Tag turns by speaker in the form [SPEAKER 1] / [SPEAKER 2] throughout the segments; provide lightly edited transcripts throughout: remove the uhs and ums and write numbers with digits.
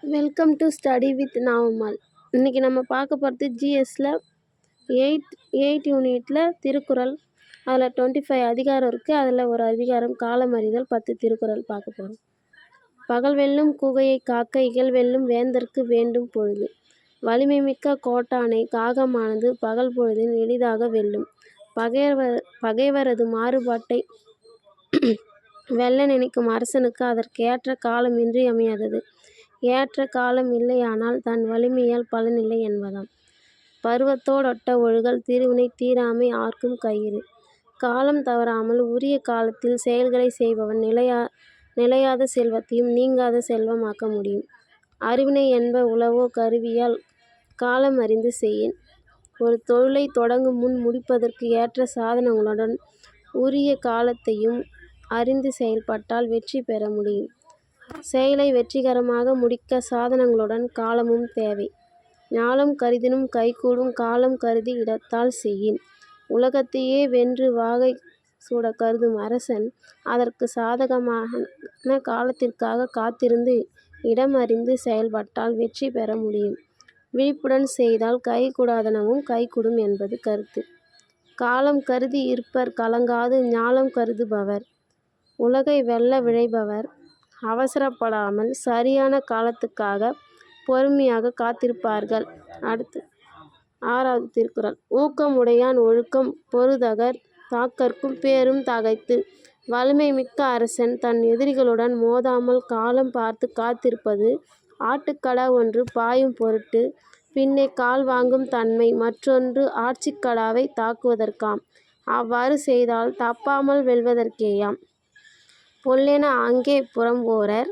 [SPEAKER 1] Welcome to study with Navamal. இன்றைக்கி நம்ம பார்க்க போகிறது ஜிஎஸ்சில் எயிட் யூனிட்டில் திருக்குறள். அதில் 25 அதிகாரம் இருக்குது. அதில் ஒரு அதிகாரம் காலமறிதல். 10 திருக்குறள் பார்க்க போகிறோம். பகல் வெல்லும் கூகையை காக்க இகல் வெல்லும் வேந்தற்கு வேண்டும் பொழுது. வலிமை மிக்க கோட்டானை காகமானது பகல் பொழுதில் எளிதாக வெல்லும். பகைவரது மாறுபாட்டை வெல்ல நினைக்கும் அரசனுக்கு அதற்கு ஏற்ற காலம் இன்றியமையாதது. ஏற்ற காலம் இல்லையானால் தன் வலிமையால் பலனில்லை என்பதாம். பருவத்தோடொட்ட ஒழுகல் திருவினை தீராமை ஆர்க்கும் கயிறு. காலம் தவறாமல் உரிய காலத்தில் செயல்களை செய்பவன் நிலையாத செல்வத்தையும் நீங்காத செல்வமாக்க முடியும். அறிவினை என்ப உளவோ கருவியால் காலம் அறிந்து செய்யின். ஒரு தொழிலை தொடங்கும் முன் முடிப்பதற்கு ஏற்ற சாதனங்களுடன் உரிய காலத்தையும் அறிந்து செயல்பட்டால் வெற்றி பெற முடியும். செயலை வெற்றிகரமாக முடிக்க சாதனங்களுடன் காலமும் தேவை. ஞாலம் கருதினும் கைகூடும் காலம் கருதி இடத்தால் செய்யின். உலகத்தையே வென்று வாகை சூட கருதும் அரசன் அதற்கு சாதகமான காலத்திற்காக காத்திருந்து இடம் அறிந்து செயல்பட்டால் வெற்றி பெற முடியும். விழிப்புடன் செய்தால் கைகூடாதனவும் கைகூடும் என்பது கருத்து. காலம் கருதி இருப்பர் கலங்காது ஞாலம் கருதுபவர். உலகை வெல்ல விழைபவர் அவசரப்படாமல் சரியான காலத்துக்காக பொறுமையாக காத்திருப்பார்கள். அடுத்து 6வது திருக்குறள். ஊக்கமுடையான் ஒழுக்கம் பொருதகர் தாக்கற்கும் பேரும் தகைத்து. வலிமை மிக்க அரசன் தன் எதிரிகளுடன் மோதாமல் காலம் பார்த்து காத்திருப்பது. ஆட்டுக்கடா ஒன்று பாயும் பொருட்டு பின்னே கால் வாங்கும் தன்மை மற்றொன்று ஆட்சிக்கடாவை தாக்குவதற்காம். அவ்வாறு செய்தால் தப்பாமல் வெல்வதற்கேயாம். பொல்லென ஆங்கே புறம்போரர்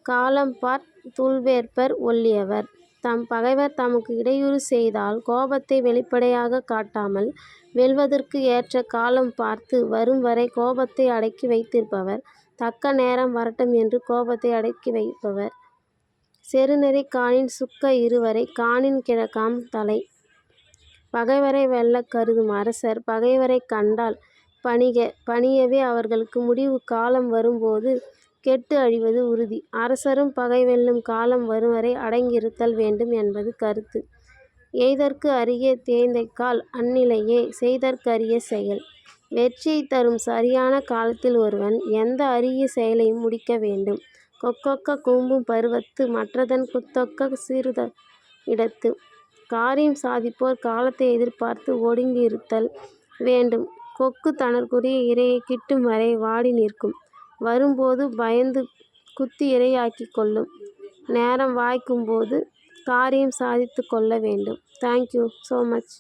[SPEAKER 1] காலம்பார்த் துள்வேற்பர் ஒல்லியவர். தம் பகைவர் தமக்கு இடையூறு செய்தால் கோபத்தை வெளிப்படையாக காட்டாமல் வெல்வதற்கு ஏற்ற காலம் பார்த்து வரும் வரை கோபத்தை அடக்கி வைத்திருப்பவர். தக்க நேரம் வரட்டும் என்று கோபத்தை அடக்கி வைப்பவர். செருநெறி காணின் சுக்க இருவரை காணின் கிழக்காம் தலை. பகைவரை வெல்ல கருதும் அரசர் பகைவரை கண்டால் பணியவே அவர்களுக்கு முடிவு காலம் வரும்போது கெட்டு அழிவது உறுதி. அரசரும் பகை வெல்லும் காலம் வருவரை அடங்கியிருத்தல் வேண்டும் என்பது கருத்து. எய்தற்கு அரிய தேய்ந்தைக்கால் அந்நிலையே செய்தற்கு அரிய செயல். வெற்றியை தரும் சரியான காலத்தில் ஒருவன் எந்த அரிய செயலையும் முடிக்க வேண்டும். கொக்கொக்க கூம்பும் பருவத்து மற்றதன் குத்தொக்க சிறுத இடத்து. காரியம் சாதிப்போர் காலத்தை எதிர்பார்த்து ஒடுங்கியிருத்தல் வேண்டும். கொக்கு தனக்குரிய இரையை கிட்டும் வரை வாடி நிற்கும். வரும்போது பயந்து குத்தி இரையாக்கி கொள்ளும். நேரம் வாய்க்கும்போது காரியம் சாதித்து கொள்ள வேண்டும். Thank you so much.